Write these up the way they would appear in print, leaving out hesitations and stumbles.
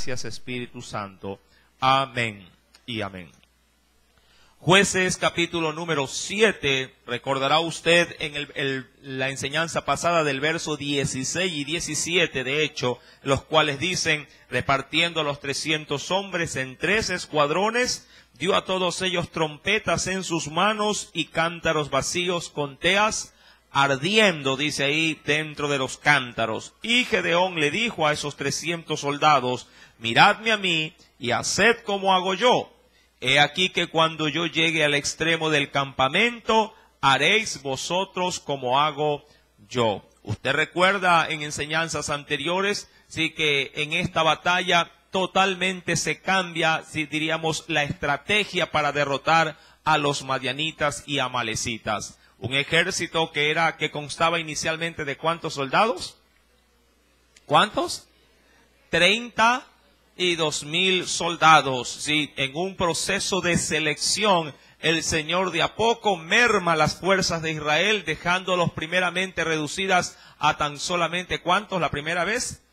Gracias, Espíritu Santo. Amén y amén. Jueces capítulo número 7, recordará usted en la enseñanza pasada del verso 16 y 17, de hecho, los cuales dicen, repartiendo a los 300 hombres en 3 escuadrones, dio a todos ellos trompetas en sus manos y cántaros vacíos con teas ardiendo, dice ahí, dentro de los cántaros. Y Gedeón le dijo a esos 300 soldados, miradme a mí y haced como hago yo. He aquí que cuando yo llegue al extremo del campamento, haréis vosotros como hago yo. Usted recuerda en enseñanzas anteriores, sí, que en esta batalla totalmente se cambia, sí, diríamos, la estrategia para derrotar a los madianitas y amalecitas. Un ejército que constaba inicialmente de ¿cuántos soldados? ¿Cuántos? 32,000 soldados, sí, en un proceso de selección. El Señor de a poco merma las fuerzas de Israel, dejándolos primeramente reducidas a tan solamente, ¿cuántos la primera vez?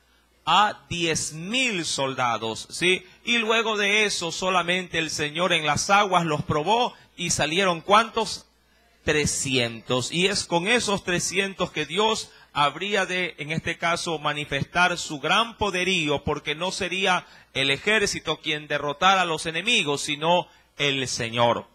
A 10,000 soldados, ¿sí? Y luego de eso solamente el Señor en las aguas los probó y salieron ¿cuántos? 300. Y es con esos 300 que Dios habría de, en este caso, manifestar su gran poderío, porque no sería el ejército quien derrotara a los enemigos, sino el Señor.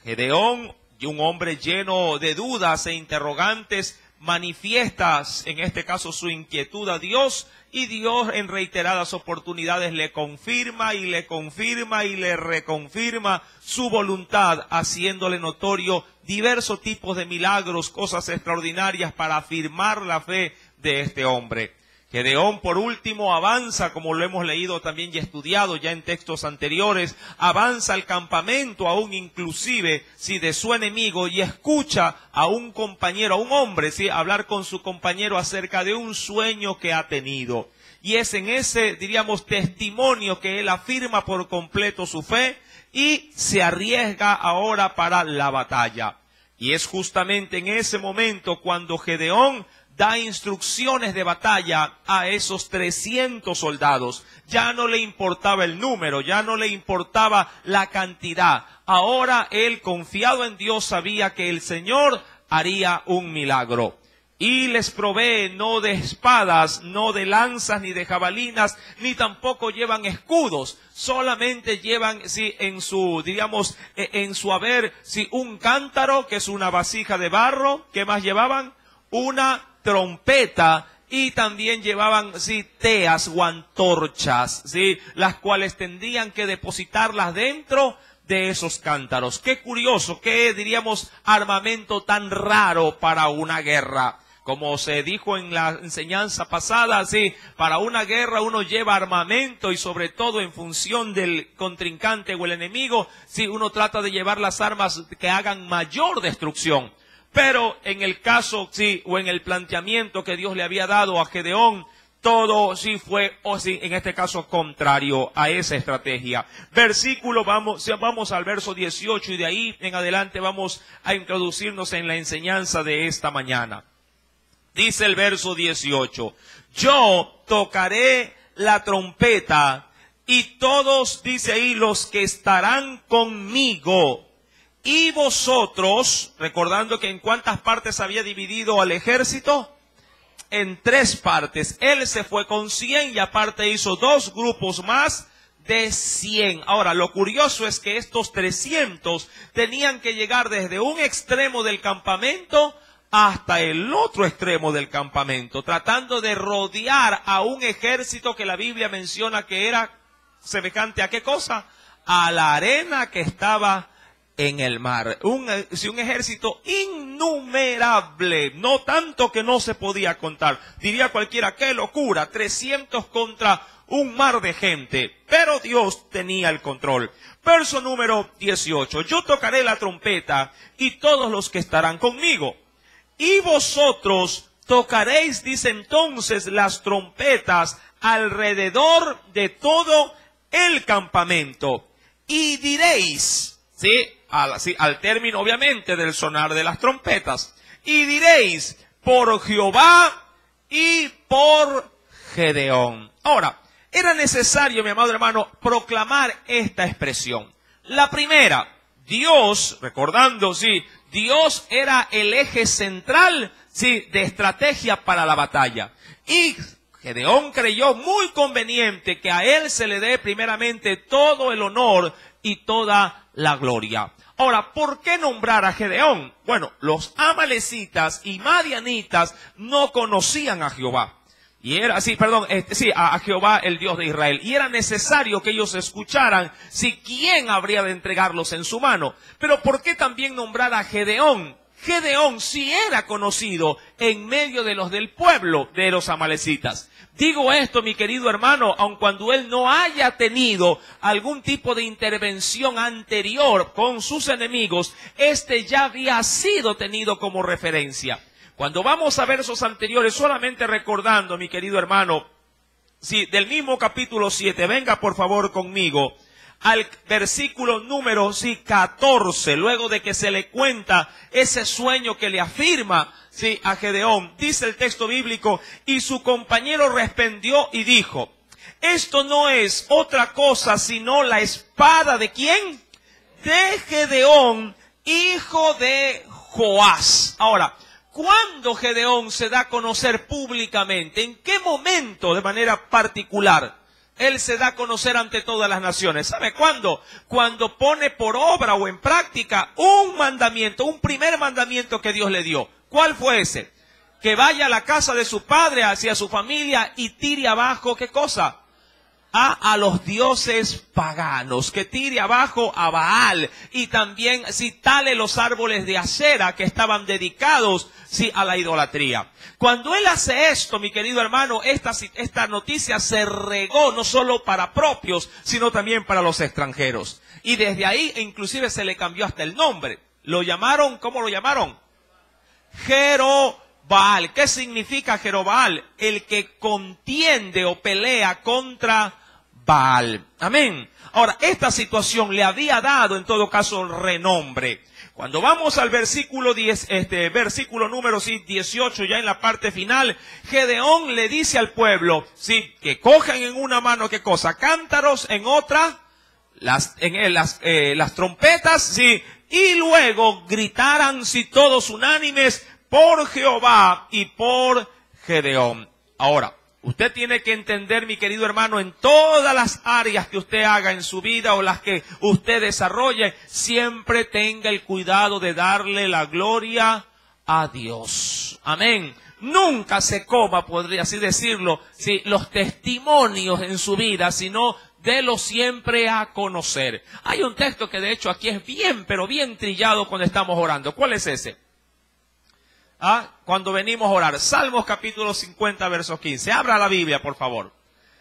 Gedeón, un hombre lleno de dudas e interrogantes, manifiesta, en este caso, su inquietud a Dios, y Dios en reiteradas oportunidades le confirma y le confirma y le reconfirma su voluntad, haciéndole notorio diversos tipos de milagros, cosas extraordinarias para afirmar la fe de este hombre. Gedeón, por último, avanza, como lo hemos leído también y estudiado ya en textos anteriores, avanza al campamento, aún inclusive, si de su enemigo, y escucha a un compañero, a un hombre, sí, hablar con su compañero acerca de un sueño que ha tenido. Y es en ese, diríamos, testimonio que él afirma por completo su fe y se arriesga ahora para la batalla. Y es justamente en ese momento cuando Gedeón da instrucciones de batalla a esos 300 soldados. Ya no le importaba el número, ya no le importaba la cantidad. Ahora él, confiado en Dios, sabía que el Señor haría un milagro. Y les provee no de espadas, no de lanzas, ni de jabalinas, ni tampoco llevan escudos. Solamente llevan, sí, en su, diríamos, en su haber, sí, un cántaro, que es una vasija de barro. ¿Qué más llevaban? Una trompeta, y también llevaban, sí, teas o antorchas, sí, las cuales tendrían que depositarlas dentro de esos cántaros. Qué curioso, qué, diríamos, armamento tan raro para una guerra. Como se dijo en la enseñanza pasada, sí, para una guerra uno lleva armamento y sobre todo en función del contrincante o el enemigo, sí, uno trata de llevar las armas que hagan mayor destrucción. Pero en el caso, sí, o en el planteamiento que Dios le había dado a Gedeón, todo sí fue, o sí, en este caso, contrario a esa estrategia. Vamos al verso 18 y de ahí en adelante vamos a introducirnos en la enseñanza de esta mañana. Dice el verso 18, yo tocaré la trompeta y todos, dice ahí, los que estarán conmigo. Y vosotros, recordando que en cuántas partes había dividido al ejército, en 3 partes. Él se fue con 100 y aparte hizo 2 grupos más de 100. Ahora, lo curioso es que estos 300 tenían que llegar desde un extremo del campamento hasta el otro extremo del campamento, tratando de rodear a un ejército que la Biblia menciona que era semejante a ¿qué cosa? A la arena que estaba en el mar. Un ejército innumerable, no tanto que no se podía contar. Diría cualquiera, qué locura, 300 contra un mar de gente. Pero Dios tenía el control. Verso número 18, yo tocaré la trompeta y todos los que estarán conmigo. Y vosotros tocaréis, dice entonces, las trompetas alrededor de todo el campamento. Y diréis, ¿sí? Al término obviamente del sonar de las trompetas, y diréis, por Jehová y por Gedeón. Ahora, era necesario, mi amado hermano, proclamar esta expresión. La primera, Dios, recordando, sí, Dios era el eje central, sí, de estrategia para la batalla. Y Gedeón creyó muy conveniente que a él se le dé primeramente todo el honor y toda la gloria. Ahora, ¿por qué nombrar a Gedeón? Bueno, los amalecitas y madianitas no conocían a Jehová. Y era, a Jehová, el Dios de Israel. Y era necesario que ellos escucharan si quién habría de entregarlos en su mano. Pero ¿por qué también nombrar a Gedeón? Gedeón sí era conocido en medio de los del pueblo de los amalecitas. Digo esto, mi querido hermano, aun cuando él no haya tenido algún tipo de intervención anterior con sus enemigos, este ya había sido tenido como referencia. Cuando vamos a versos anteriores, solamente recordando, mi querido hermano, sí, del mismo capítulo 7, venga por favor conmigo, al versículo número 14, luego de que se le cuenta ese sueño que le afirma, sí, a Gedeón, dice el texto bíblico, y su compañero respondió y dijo, esto no es otra cosa sino la espada ¿de quién? De Gedeón, hijo de Joás. Ahora, ¿cuándo Gedeón se da a conocer públicamente? ¿En qué momento de manera particular él se da a conocer ante todas las naciones? ¿Sabe cuándo? Cuando pone por obra o en práctica un mandamiento, un primer mandamiento que Dios le dio. ¿Cuál fue ese? Que vaya a la casa de su padre, hacia su familia y tire abajo, ¿qué cosa? A los dioses paganos, que tire abajo a Baal y también si tale los árboles de acera que estaban dedicados sí, a la idolatría. Cuando él hace esto, mi querido hermano, esta noticia se regó no solo para propios, sino también para los extranjeros. Y desde ahí inclusive se le cambió hasta el nombre. Lo llamaron, ¿cómo lo llamaron? Jerobbaal. ¿Qué significa Jerobbaal? El que contiende o pelea contra Baal. Amén. Ahora, esta situación le había dado en todo caso renombre. Cuando vamos al versículo 10, versículo número 18, ya en la parte final, Gedeón le dice al pueblo, sí, que cojan en una mano, ¿qué cosa? Cántaros, en otra, las trompetas, sí, y luego gritaran, sí, todos unánimes, por Jehová y por Gedeón. Ahora, usted tiene que entender, mi querido hermano, en todas las áreas que usted haga en su vida o las que usted desarrolle, siempre tenga el cuidado de darle la gloria a Dios. Amén. Nunca se coma, podría así decirlo, sí, los testimonios en su vida, sino délo siempre a conocer. Hay un texto que de hecho aquí es bien, pero bien trillado cuando estamos orando. ¿Cuál es ese? Cuando venimos a orar, Salmos capítulo 50, verso 15. Abra la Biblia, por favor.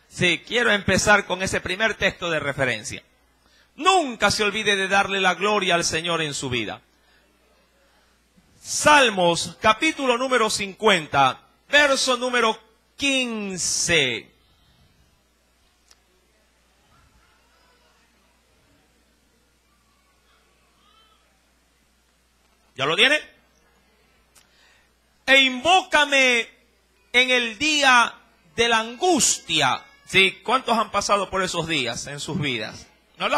Sí, quiero empezar con ese primer texto de referencia. Nunca se olvide de darle la gloria al Señor en su vida. Salmos capítulo número 50, verso número 15. ¿Ya lo tiene? E invócame en el día de la angustia. ¿Sí? ¿Cuántos han pasado por esos días en sus vidas? ¿No?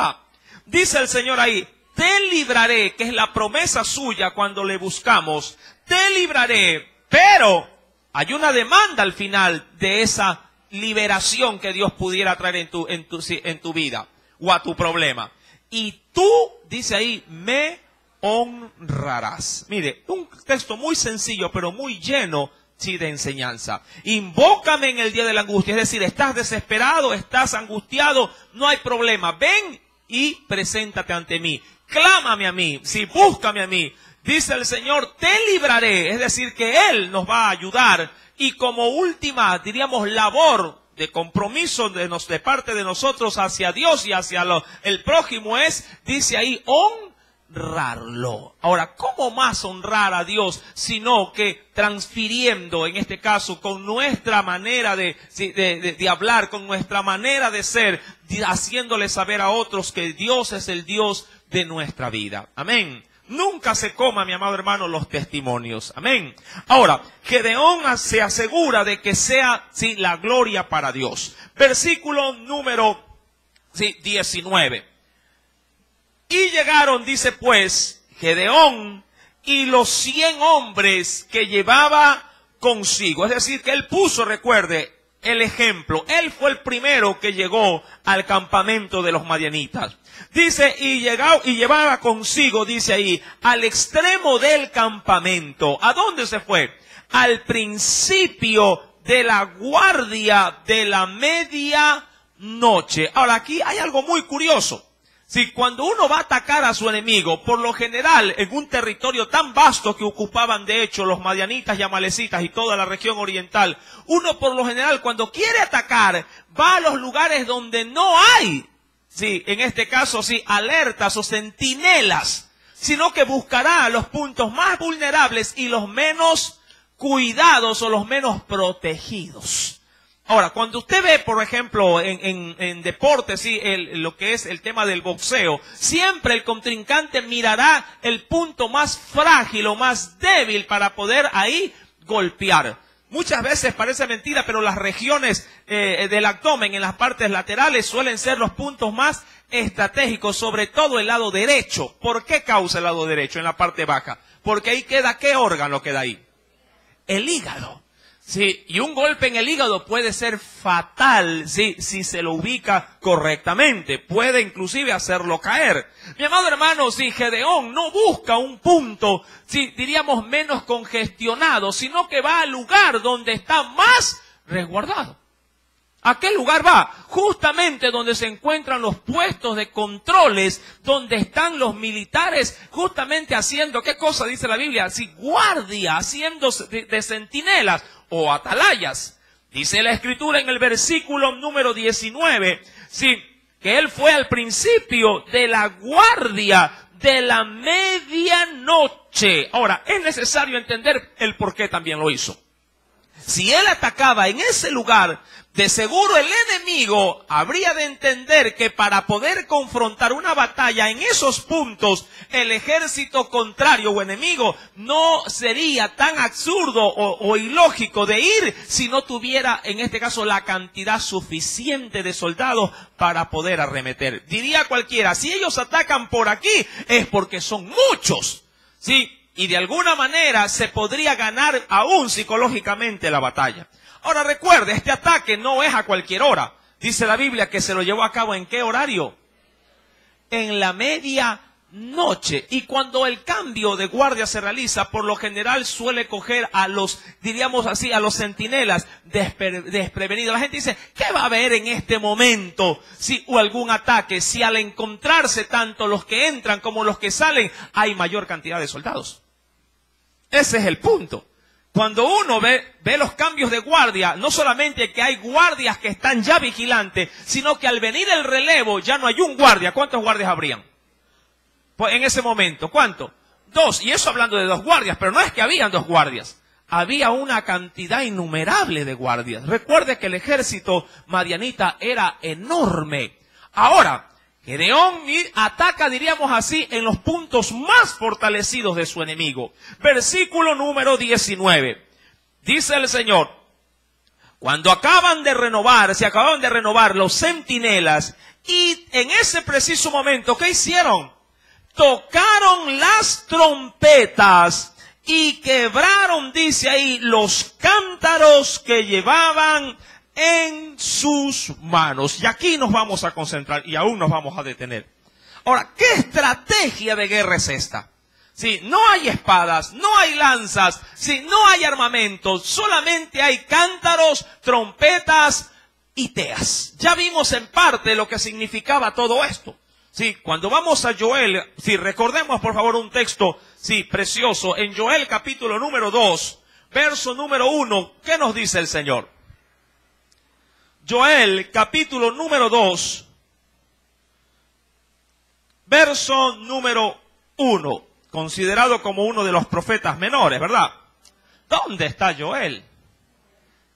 Dice el Señor ahí, te libraré, que es la promesa suya cuando le buscamos, te libraré, pero hay una demanda al final de esa liberación que Dios pudiera traer en tu vida o a tu problema. Y tú, dice ahí, me honrarás. Mire, un texto muy sencillo, pero muy lleno, sí, de enseñanza. Invócame en el día de la angustia, es decir, estás desesperado, estás angustiado, no hay problema. Ven y preséntate ante mí. Clámame a mí, sí, búscame a mí. Dice el Señor, te libraré, es decir, que Él nos va a ayudar. Y como última, diríamos, labor de compromiso de parte de nosotros hacia Dios y hacia el prójimo es, dice ahí, honrarlo. Ahora, ¿cómo más honrar a Dios sino que transfiriendo, en este caso, con nuestra manera de hablar, con nuestra manera de ser, haciéndole saber a otros que Dios es el Dios de nuestra vida? Amén. Nunca se coma, mi amado hermano, los testimonios. Amén. Ahora, Gedeón se asegura de que sea, sí, la gloria para Dios. Versículo número 19. Y llegaron, dice pues, Gedeón y los 100 hombres que llevaba consigo. Es decir, que él puso, recuerde, el ejemplo. Él fue el primero que llegó al campamento de los madianitas. Dice, y llevaba consigo, dice ahí, al extremo del campamento. ¿A dónde se fue? Al principio de la guardia de la medianoche. Ahora, aquí hay algo muy curioso. Si cuando uno va a atacar a su enemigo, por lo general, en un territorio tan vasto que ocupaban de hecho los madianitas y amalecitas y toda la región oriental, uno por lo general cuando quiere atacar, va a los lugares donde no hay, sí, en este caso sí, alertas o centinelas, sino que buscará los puntos más vulnerables y los menos cuidados o los menos protegidos. Ahora, cuando usted ve, por ejemplo, en deporte, sí, lo que es el tema del boxeo, siempre el contrincante mirará el punto más frágil o más débil para poder ahí golpear. Muchas veces parece mentira, pero las regiones del abdomen, en las partes laterales, suelen ser los puntos más estratégicos, sobre todo el lado derecho. ¿Por qué causa el lado derecho en la parte baja? Porque ahí queda, ¿qué órgano queda ahí? El hígado. Sí, y un golpe en el hígado puede ser fatal, sí, si se lo ubica correctamente. Puede inclusive hacerlo caer. Mi amado hermano, si Gedeón no busca un punto, sí, diríamos menos congestionado, sino que va al lugar donde está más resguardado. ¿A qué lugar va? Justamente donde se encuentran los puestos de controles, donde están los militares, justamente haciendo, ¿qué cosa dice la Biblia? Sí, guardia, haciendo de centinelas o atalayas. Dice la Escritura en el versículo número 19, sí, que él fue al principio de la guardia de la medianoche. Ahora, es necesario entender el por qué también lo hizo. Si él atacaba en ese lugar, de seguro el enemigo habría de entender que para poder confrontar una batalla en esos puntos, el ejército contrario o enemigo no sería tan absurdo o ilógico de ir si no tuviera, en este caso, la cantidad suficiente de soldados para poder arremeter. Diría cualquiera, si ellos atacan por aquí es porque son muchos, ¿sí? Y de alguna manera se podría ganar aún psicológicamente la batalla. Ahora recuerde, este ataque no es a cualquier hora. Dice la Biblia que se lo llevó a cabo ¿en qué horario? En la medianoche. Y cuando el cambio de guardia se realiza, por lo general suele coger a los, diríamos así, a los centinelas desprevenidos. La gente dice, ¿qué va a haber en este momento? Si o algún ataque, si al encontrarse tanto los que entran como los que salen, hay mayor cantidad de soldados. Ese es el punto. Cuando uno ve los cambios de guardia, no solamente que hay guardias que están ya vigilantes, sino que al venir el relevo ya no hay un guardia. ¿Cuántos guardias habrían? Pues en ese momento, ¿cuánto? 2. Y eso hablando de 2 guardias, pero no es que habían 2 guardias. Había una cantidad innumerable de guardias. Recuerde que el ejército madianita era enorme. Ahora, Gedeón ataca, diríamos así, en los puntos más fortalecidos de su enemigo. Versículo número 19. Dice el Señor, cuando se acababan de renovar los centinelas, y en ese preciso momento, ¿qué hicieron? Tocaron las trompetas y quebraron, dice ahí, los cántaros que llevaban en sus manos. Y aquí nos vamos a concentrar y aún nos vamos a detener. Ahora, ¿qué estrategia de guerra es esta? Si no hay espadas, no hay lanzas, si no hay armamento, solamente hay cántaros, trompetas y teas. Ya vimos en parte lo que significaba todo esto. Sí, cuando vamos a Joel, sí, recordemos por favor un texto, sí, precioso. En Joel capítulo número 2, verso número 1, ¿qué nos dice el Señor? Joel, capítulo número 2, verso número 1, considerado como uno de los profetas menores, ¿verdad? ¿Dónde está Joel?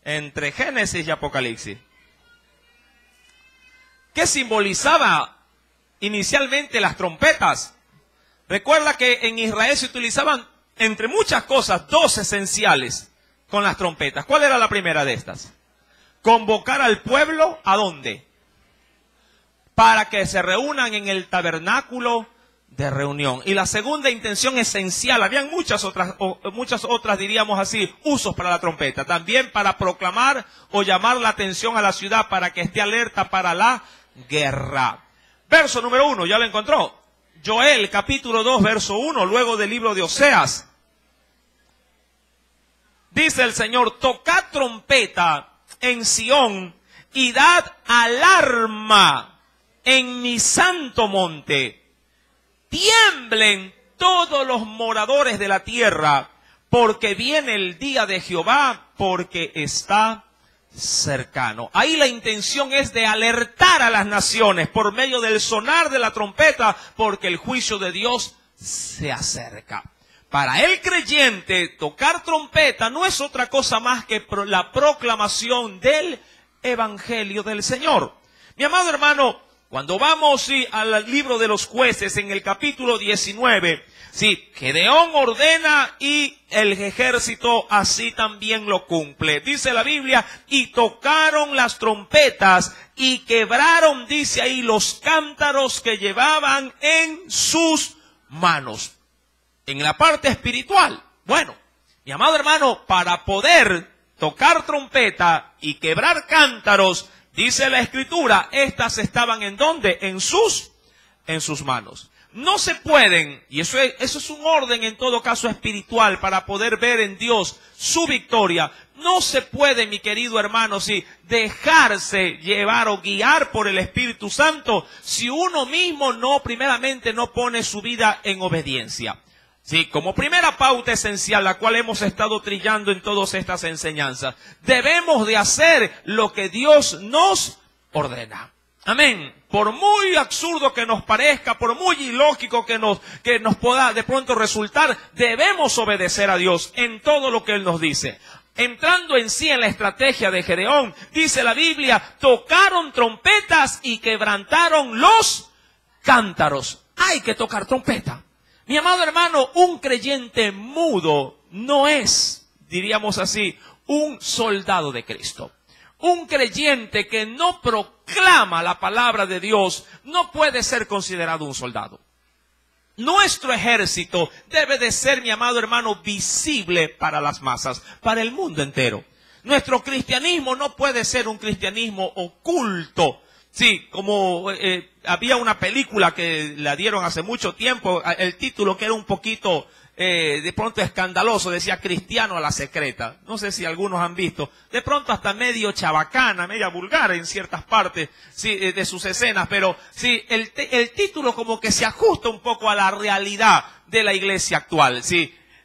Entre Génesis y Apocalipsis. ¿Qué simbolizaba inicialmente las trompetas? Recuerda que en Israel se utilizaban, entre muchas cosas, dos esenciales con las trompetas. ¿Cuál era la primera de estas? Convocar al pueblo, ¿a dónde? Para que se reúnan en el tabernáculo de reunión. Y la segunda intención esencial, habían muchas otras, diríamos así, usos para la trompeta. También para proclamar o llamar la atención a la ciudad para que esté alerta para la guerra. Verso número 1, ¿ya lo encontró? Joel, capítulo 2, verso 1, luego del libro de Oseas. Dice el Señor, tocad trompeta en Sión y dad alarma en mi santo monte. Tiemblen todos los moradores de la tierra, porque viene el día de Jehová, porque está cercano. Ahí la intención es de alertar a las naciones por medio del sonar de la trompeta, porque el juicio de Dios se acerca. Para el creyente, tocar trompeta no es otra cosa más que la proclamación del Evangelio del Señor. Mi amado hermano, cuando vamos al libro de los Jueces, en el capítulo 19, Gedeón ordena y el ejército así también lo cumple. Dice la Biblia, y tocaron las trompetas y quebraron, dice ahí, los cántaros que llevaban en sus manos. En la parte espiritual, bueno, mi amado hermano, para poder tocar trompeta y quebrar cántaros, dice la Escritura, estas estaban ¿en dónde? En sus manos. No se pueden, y eso es un orden en todo caso espiritual para poder ver en Dios su victoria. No se puede, mi querido hermano, dejarse llevar o guiar por el Espíritu Santo si uno mismo primeramente no pone su vida en obediencia. Como primera pauta esencial, la cual hemos estado trillando en todas estas enseñanzas, debemos de hacer lo que Dios nos ordena. Amén. Por muy absurdo que nos parezca, por muy ilógico que nos pueda de pronto resultar, debemos obedecer a Dios en todo lo que Él nos dice. Entrando en sí en la estrategia de Gedeón, dice la Biblia, tocaron trompetas y quebrantaron los cántaros. Hay que tocar trompeta. Mi amado hermano, un creyente mudo no es, diríamos así, un soldado de Cristo. Un creyente que no proclama la palabra de Dios no puede ser considerado un soldado. Nuestro ejército debe de ser, mi amado hermano, visible para las masas, para el mundo entero. Nuestro cristianismo no puede ser un cristianismo oculto. Como había una película que la dieron hace mucho tiempo, el título que era un poquito de pronto escandaloso, decía Cristiano a la secreta. No sé si algunos han visto, de pronto hasta medio chabacana, media vulgar en ciertas partes de sus escenas, pero el título como que se ajusta un poco a la realidad de la iglesia actual.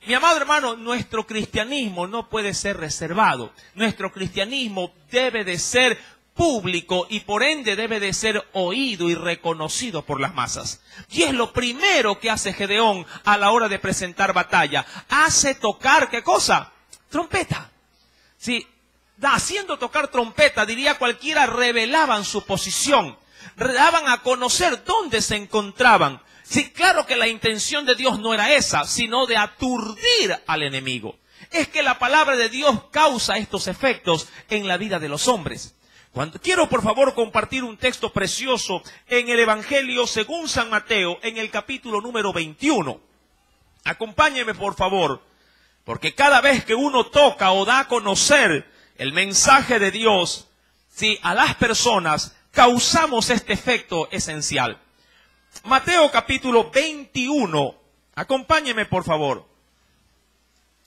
Mi amado hermano, nuestro cristianismo no puede ser reservado. Nuestro cristianismo debe de ser público y por ende debe de ser oído y reconocido por las masas. Y es lo primero que hace Gedeón a la hora de presentar batalla. Hace tocar, ¿qué cosa? Trompeta. Haciendo tocar trompeta, diría cualquiera, revelaban su posición. Daban a conocer dónde se encontraban. Claro que la intención de Dios no era esa, sino de aturdir al enemigo. Es que la palabra de Dios causa estos efectos en la vida de los hombres. Quiero por favor compartir un texto precioso en el Evangelio según San Mateo, en el capítulo número 21. Acompáñeme por favor, porque cada vez que uno toca o da a conocer el mensaje de Dios, a las personas, causamos este efecto esencial. Mateo capítulo 21, acompáñeme por favor.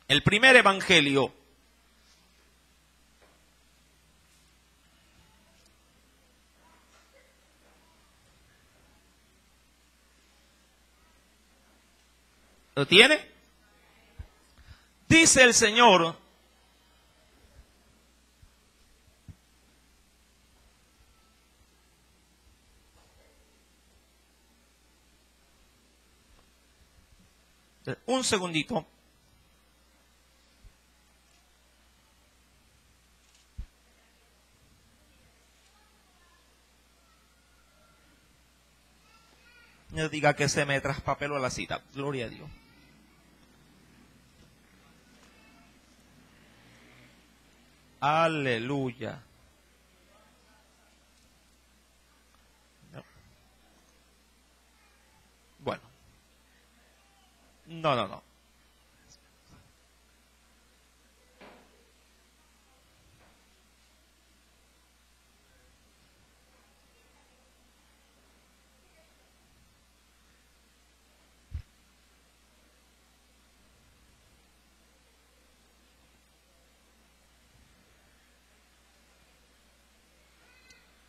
El primer Evangelio. ¿Lo tiene? Dice el Señor, un segundito. No diga que se me traspapeló la cita. Gloria a Dios. Aleluya. No. Bueno. No.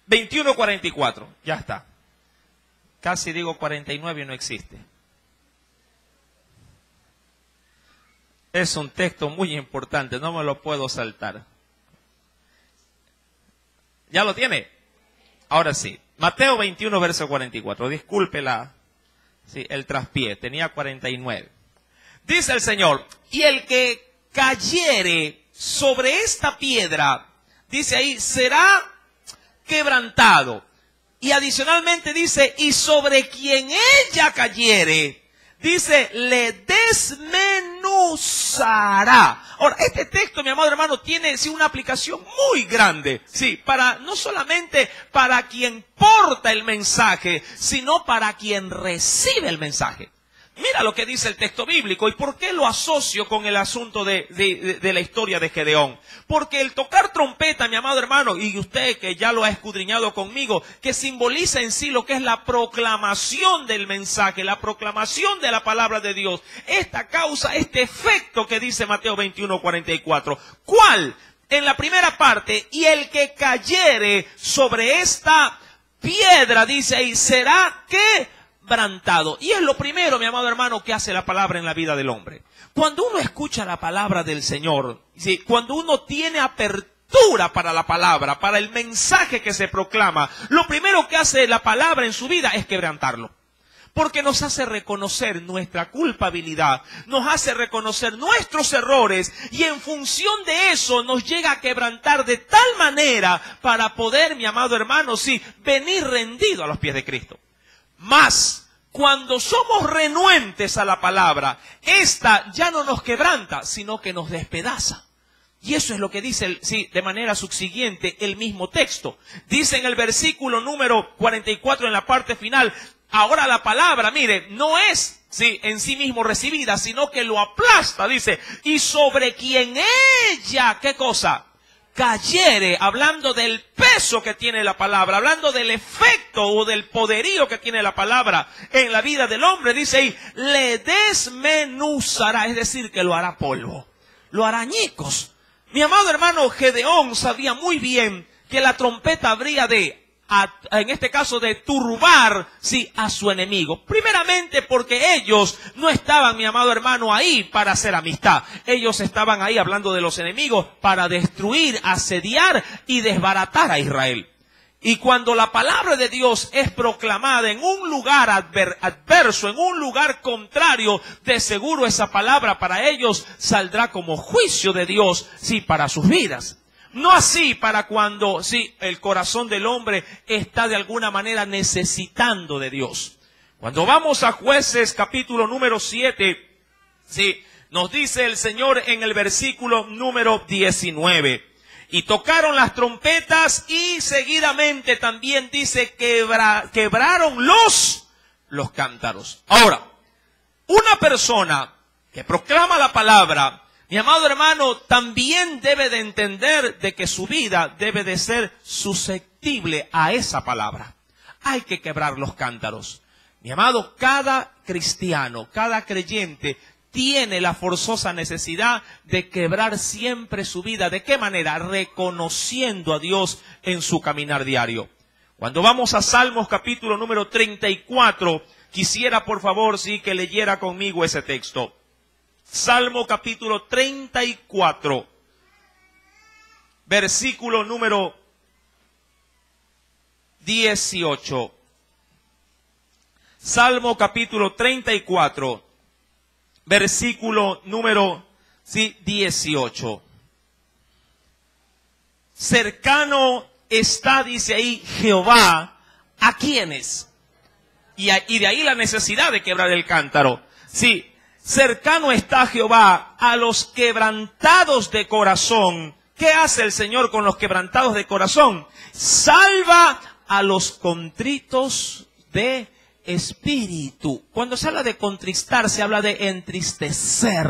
21:44, ya está. Casi digo 49 y no existe. Es un texto muy importante, no me lo puedo saltar. ¿Ya lo tiene? Ahora sí. Mateo 21, verso 44. Disculpe el traspié, tenía 49. Dice el Señor, y el que cayere sobre esta piedra, dice ahí, será quebrantado. Y adicionalmente dice, y sobre quien ella cayere, dice, le desmenuzará. Ahora, este texto, mi amado hermano, tiene una aplicación muy grande. Sí, no solamente para quien porta el mensaje, sino para quien recibe el mensaje. Mira lo que dice el texto bíblico y por qué lo asocio con el asunto de la historia de Gedeón. Porque el tocar trompeta, mi amado hermano, y usted que ya lo ha escudriñado conmigo, que simboliza en sí lo que es la proclamación del mensaje, la proclamación de la palabra de Dios. Esta causa, este efecto que dice Mateo 21:44. ¿Cuál? En la primera parte, y el que cayere sobre esta piedra, dice ahí, será que quebrantado. Y es lo primero, mi amado hermano, que hace la palabra en la vida del hombre. Cuando uno escucha la palabra del Señor, ¿sí? Cuando uno tiene apertura para la palabra, para el mensaje que se proclama, lo primero que hace la palabra en su vida es quebrantarlo. Porque nos hace reconocer nuestra culpabilidad, nos hace reconocer nuestros errores y en función de eso nos llega a quebrantar de tal manera para poder, mi amado hermano, sí, venir rendido a los pies de Cristo. Más, cuando somos renuentes a la palabra, esta ya no nos quebranta, sino que nos despedaza. Y eso es lo que dice, de manera subsiguiente, el mismo texto. Dice en el versículo número 44, en la parte final, ahora la palabra, mire, no es en sí mismo recibida, sino que lo aplasta, dice, y sobre quien ella, ¿qué cosa? Cayere, hablando del peso que tiene la palabra, hablando del efecto o del poderío que tiene la palabra en la vida del hombre, dice ahí, le desmenuzará, es decir, que lo hará polvo, lo hará añicos. Mi amado hermano Gedeón sabía muy bien que la trompeta habría en este caso de turbar, a su enemigo. Primeramente porque ellos no estaban, mi amado hermano, ahí para hacer amistad. Ellos estaban ahí hablando de los enemigos para destruir, asediar y desbaratar a Israel. Y cuando la palabra de Dios es proclamada en un lugar adverso, en un lugar contrario, de seguro esa palabra para ellos saldrá como juicio de Dios, para sus vidas. No así para cuando, el corazón del hombre está de alguna manera necesitando de Dios. Cuando vamos a Jueces capítulo número 7, nos dice el Señor en el versículo número 19. Y tocaron las trompetas y seguidamente también dice quebraron los cántaros. Ahora, una persona que proclama la palabra, mi amado hermano, también debe de entender de que su vida debe de ser susceptible a esa palabra. Hay que quebrar los cántaros. Mi amado, cada cristiano, cada creyente tiene la forzosa necesidad de quebrar siempre su vida. ¿De qué manera? Reconociendo a Dios en su caminar diario. Cuando vamos a Salmos capítulo número 34, quisiera por favor que leyera conmigo ese texto. Salmo capítulo 34, versículo número 18. Salmo capítulo 34, versículo número 18. Cercano está, dice ahí, Jehová, ¿a quiénes? Y de ahí la necesidad de quebrar el cántaro. Sí, cercano está Jehová a los quebrantados de corazón. ¿Qué hace el Señor con los quebrantados de corazón? Salva a los contritos de espíritu. Cuando se habla de contristar, se habla de entristecer,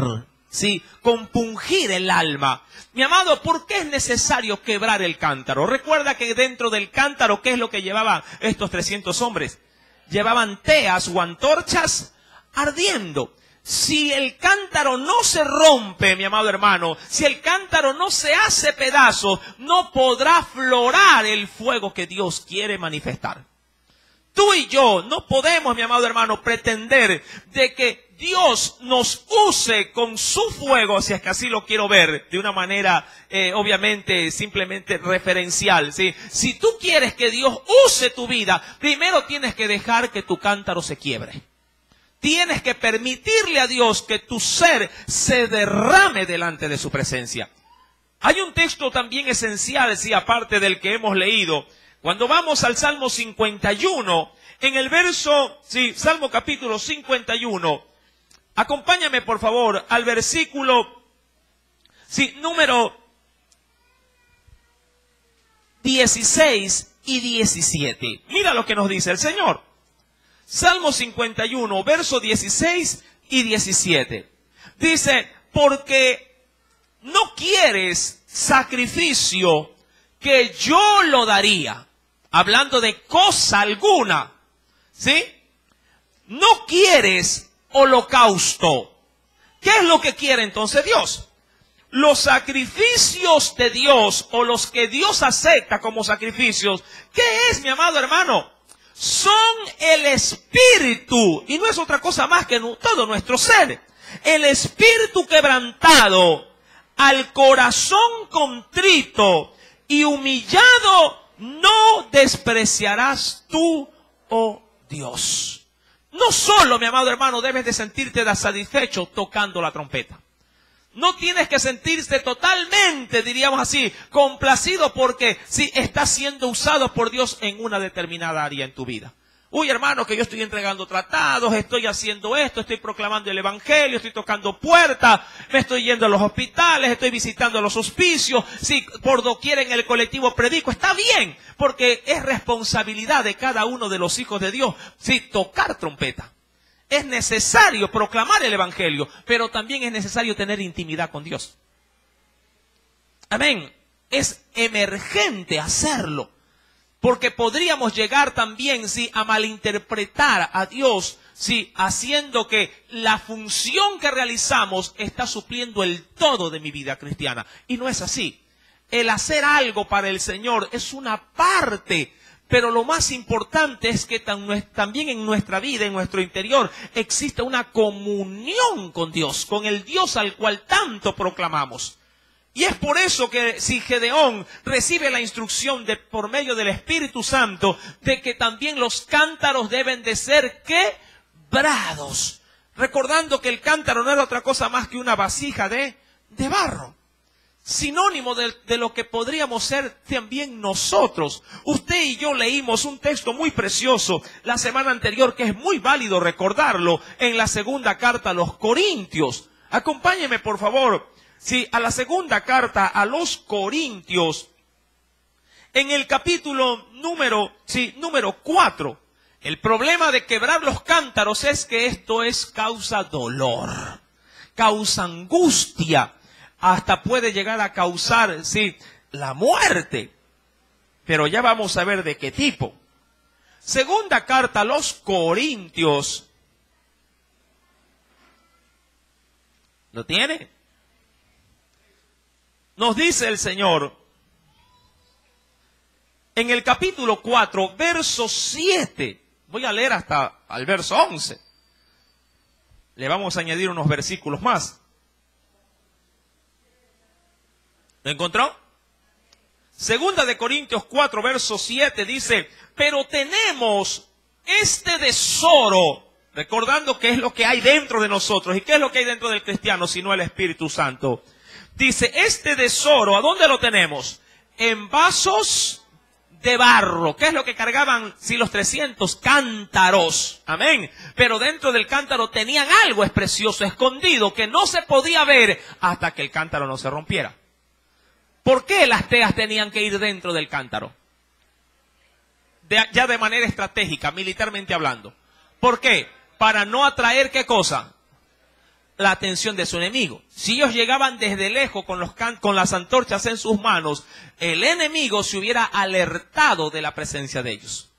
¿sí? Compungir el alma. Mi amado, ¿por qué es necesario quebrar el cántaro? Recuerda que dentro del cántaro, ¿qué es lo que llevaban estos 300 hombres? Llevaban teas o antorchas ardiendo. Si el cántaro no se rompe, mi amado hermano, si el cántaro no se hace pedazos, no podrá aflorar el fuego que Dios quiere manifestar. Tú y yo no podemos, mi amado hermano, pretender de que Dios nos use con su fuego, si es que así lo quiero ver, de una manera, obviamente, simplemente referencial, ¿sí? Si tú quieres que Dios use tu vida, primero tienes que dejar que tu cántaro se quiebre. Tienes que permitirle a Dios que tu ser se derrame delante de su presencia. Hay un texto también esencial, sí, aparte del que hemos leído. Cuando vamos al Salmo 51, en el verso, sí, Salmo capítulo 51, acompáñame por favor al versículo, sí, número 16 y 17. Mira lo que nos dice el Señor. Salmo 51, verso 16 y 17. Dice, porque no quieres sacrificio que yo lo daría. Hablando de cosa alguna, ¿sí? No quieres holocausto. ¿Qué es lo que quiere entonces Dios? Los sacrificios de Dios o los que Dios acepta como sacrificios, ¿qué es, mi amado hermano? Son el espíritu, y no es otra cosa más que todo nuestro ser. El espíritu quebrantado, al corazón contrito y humillado, no despreciarás tú, oh Dios. No solo, mi amado hermano, debes de sentirte satisfecho tocando la trompeta. No tienes que sentirte totalmente, diríamos así, complacido porque sí estás siendo usado por Dios en una determinada área en tu vida. Uy, hermano, que yo estoy entregando tratados, estoy haciendo esto, estoy proclamando el evangelio, estoy tocando puertas, me estoy yendo a los hospitales, estoy visitando los hospicios, sí, por doquier en el colectivo predico. Está bien, porque es responsabilidad de cada uno de los hijos de Dios, sí, tocar trompeta. Es necesario proclamar el evangelio, pero también es necesario tener intimidad con Dios. Amén. Es emergente hacerlo, porque podríamos llegar también, sí, a malinterpretar a Dios, sí, haciendo que la función que realizamos está supliendo el todo de mi vida cristiana. Y no es así. El hacer algo para el Señor es una parte. Pero lo más importante es que también en nuestra vida, en nuestro interior, existe una comunión con Dios, con el Dios al cual tanto proclamamos. Y es por eso que si Gedeón recibe la instrucción por medio del Espíritu Santo, de que también los cántaros deben de ser quebrados. Recordando que el cántaro no era otra cosa más que una vasija de barro. Sinónimo de lo que podríamos ser también nosotros. Usted y yo leímos un texto muy precioso la semana anterior, que es muy válido recordarlo, en la segunda carta a los Corintios. Acompáñeme, por favor, sí, a la segunda carta a los Corintios, en el capítulo número 4. El problema de quebrar los cántaros es que esto causa dolor, causa angustia. Hasta puede llegar a causar, sí, la muerte. Pero ya vamos a ver de qué tipo. Segunda carta a los Corintios. ¿Lo tiene? Nos dice el Señor, en el capítulo 4, verso 7. Voy a leer hasta al verso 11. Le vamos a añadir unos versículos más. ¿Lo encontró? Segunda de Corintios 4, verso 7 dice, pero tenemos este tesoro, recordando qué es lo que hay dentro de nosotros y qué es lo que hay dentro del cristiano, sino el Espíritu Santo. Dice, este tesoro, ¿a dónde lo tenemos? En vasos de barro. ¿Qué es lo que cargaban? Sí, los 300 cántaros. Amén. Pero dentro del cántaro tenían algo precioso, escondido, que no se podía ver hasta que el cántaro no se rompiera. ¿Por qué las teas tenían que ir dentro del cántaro? Ya de manera estratégica, militarmente hablando. ¿Por qué? Para no atraer, ¿qué cosa? La atención de su enemigo. Si ellos llegaban desde lejos con las antorchas en sus manos, el enemigo se hubiera alertado de la presencia de ellos.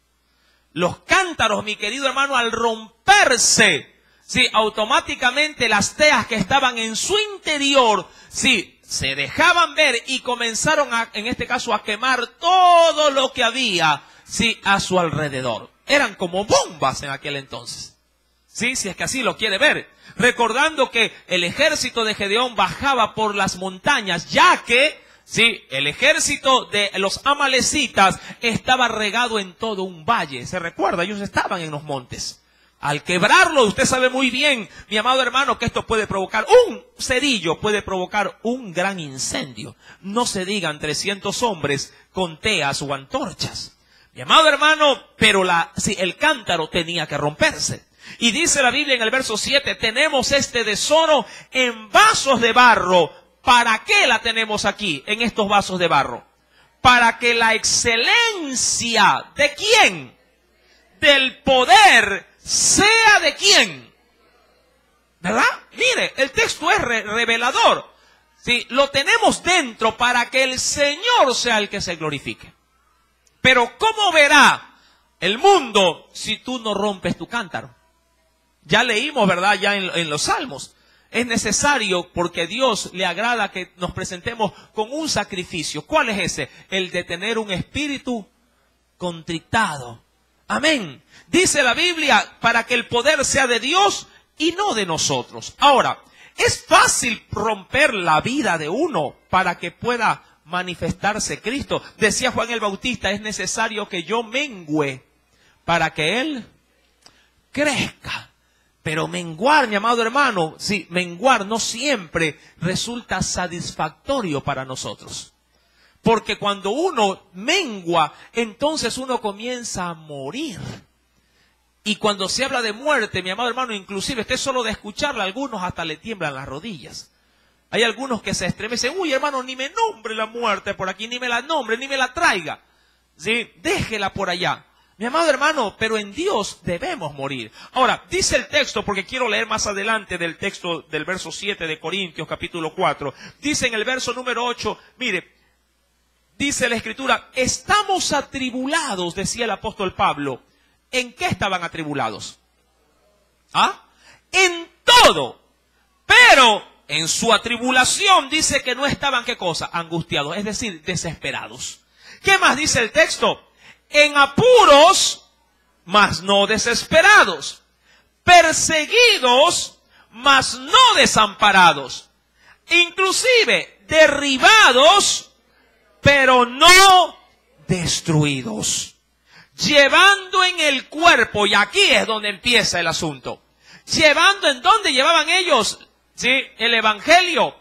Los cántaros, mi querido hermano, al romperse, sí, automáticamente las teas que estaban en su interior, sí, se dejaban ver y comenzaron en este caso a quemar todo lo que había, sí, a su alrededor. Eran como bombas en aquel entonces. Sí, si es que así lo quiere ver. Recordando que el ejército de Gedeón bajaba por las montañas, ya que, sí, el ejército de los amalecitas estaba regado en todo un valle. ¿Se recuerda? Ellos estaban en los montes. Al quebrarlo, usted sabe muy bien, mi amado hermano, que esto puede provocar un cerillo, puede provocar un gran incendio. No se digan 300 hombres con teas o antorchas. Mi amado hermano, pero el cántaro tenía que romperse. Y dice la Biblia en el verso 7, tenemos este tesoro en vasos de barro. ¿Para qué la tenemos aquí, en estos vasos de barro? Para que la excelencia ¿de quién? Del poder sea ¿de quién? ¿Verdad? Mire, el texto es revelador. Sí, lo tenemos dentro para que el Señor sea el que se glorifique. Pero ¿cómo verá el mundo si tú no rompes tu cántaro? Ya leímos, ¿verdad? Ya en los Salmos. Es necesario porque Dios le agrada que nos presentemos con un sacrificio. ¿Cuál es ese? El de tener un espíritu contritado. Amén. Dice la Biblia para que el poder sea de Dios y no de nosotros. Ahora, es fácil romper la vida de uno para que pueda manifestarse Cristo. Decía Juan el Bautista, es necesario que yo mengüe para que Él crezca. Pero menguar, mi amado hermano, sí, menguar no siempre resulta satisfactorio para nosotros. Porque cuando uno mengua, entonces uno comienza a morir. Y cuando se habla de muerte, mi amado hermano, inclusive usted solo de escucharla, algunos hasta le tiemblan las rodillas. Hay algunos que se estremecen, uy hermano, ni me nombre la muerte por aquí, ni me la nombre, ni me la traiga. ¿Sí? Déjela por allá. Mi amado hermano, pero en Dios debemos morir. Ahora, dice el texto, porque quiero leer más adelante del texto del verso 7 de Corintios, capítulo 4. Dice en el verso número 8, mire, dice la Escritura, estamos atribulados, decía el apóstol Pablo. ¿En qué estaban atribulados? ¿Ah? En todo. Pero en su atribulación dice que no estaban, ¿qué cosa? Angustiados, es decir, desesperados. ¿Qué más dice el texto? En apuros, mas no desesperados. Perseguidos, mas no desamparados. Inclusive derribados, pero no destruidos. Llevando en el cuerpo, y aquí es donde empieza el asunto. Llevando, ¿en dónde llevaban ellos? Sí, el evangelio.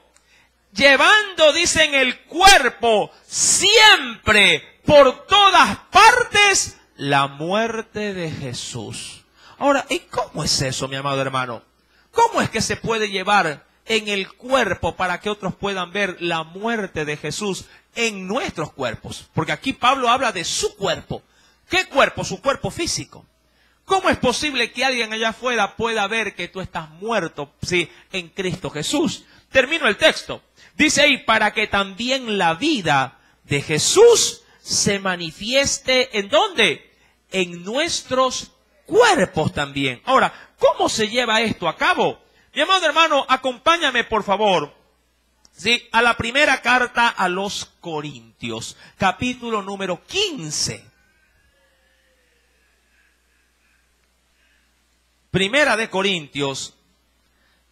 Llevando, dice, en el cuerpo siempre, por todas partes, la muerte de Jesús. Ahora, ¿y cómo es eso, mi amado hermano? ¿Cómo es que se puede llevar en el cuerpo para que otros puedan ver la muerte de Jesús en nuestros cuerpos? Porque aquí Pablo habla de su cuerpo. ¿Qué cuerpo? Su cuerpo físico. ¿Cómo es posible que alguien allá afuera pueda ver que tú estás muerto, sí, en Cristo Jesús? Termino el texto. Dice ahí, para que también la vida de Jesús se manifieste, ¿en dónde? En nuestros cuerpos también. Ahora, ¿cómo se lleva esto a cabo? Mi amado hermano, acompáñame por favor, ¿sí?, a la primera carta a los Corintios, capítulo número 15. Primera de Corintios,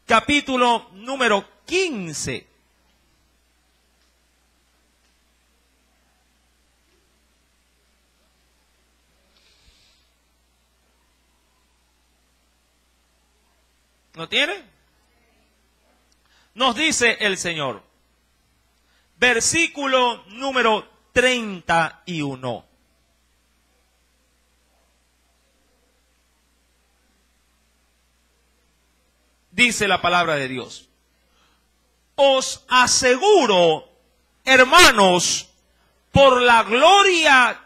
capítulo número 15. ¿No tiene? Nos dice el Señor, versículo número 31. dice la palabra de Dios. Os aseguro, hermanos, por la gloria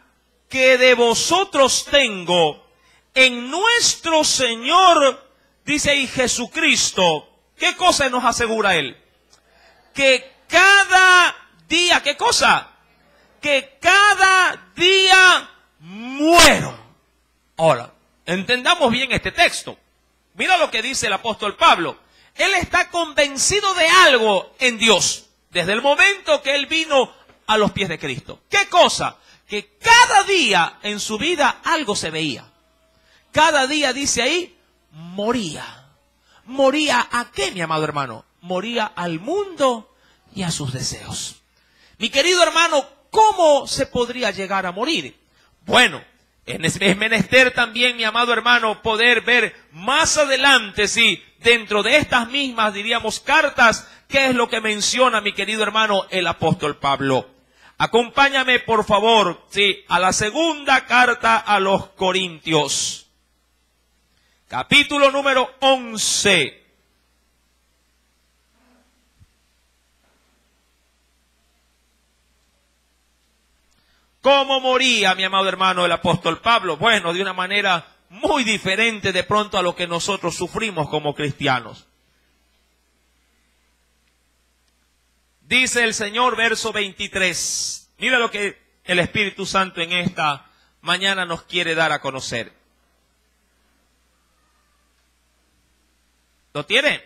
que de vosotros tengo en nuestro Señor, dice ahí, Jesucristo. ¿Qué cosa nos asegura Él? Que cada día, ¿qué cosa? Que cada día muero. Ahora, entendamos bien este texto. Mira lo que dice el apóstol Pablo. Él está convencido de algo en Dios, desde el momento que él vino a los pies de Cristo. ¿Qué cosa? Que cada día en su vida algo se veía. Cada día, dice ahí, moría. ¿Moría a qué, mi amado hermano? Moría al mundo y a sus deseos. Mi querido hermano, ¿cómo se podría llegar a morir? Bueno, es menester también, mi amado hermano, poder ver más adelante, sí, dentro de estas mismas, diríamos, cartas, qué es lo que menciona, mi querido hermano, el apóstol Pablo. Acompáñame, por favor, sí, a la segunda carta a los Corintios. Capítulo número 11. ¿Cómo moría, mi amado hermano, el apóstol Pablo? Bueno, de una manera muy diferente de pronto a lo que nosotros sufrimos como cristianos. Dice el Señor, verso 23. Mira lo que el Espíritu Santo en esta mañana nos quiere dar a conocer. ¿Lo tiene?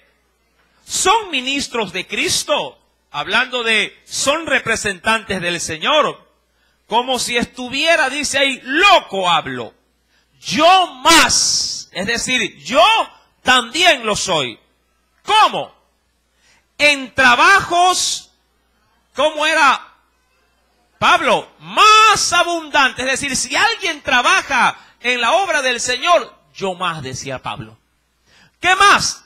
Son ministros de Cristo, hablando de, son representantes del Señor. Como si estuviera, dice ahí, loco hablo. Yo más, es decir, yo también lo soy. ¿Cómo? En trabajos, ¿cómo era Pablo? Más abundante. Es decir, si alguien trabaja en la obra del Señor, yo más, decía Pablo. ¿Qué más?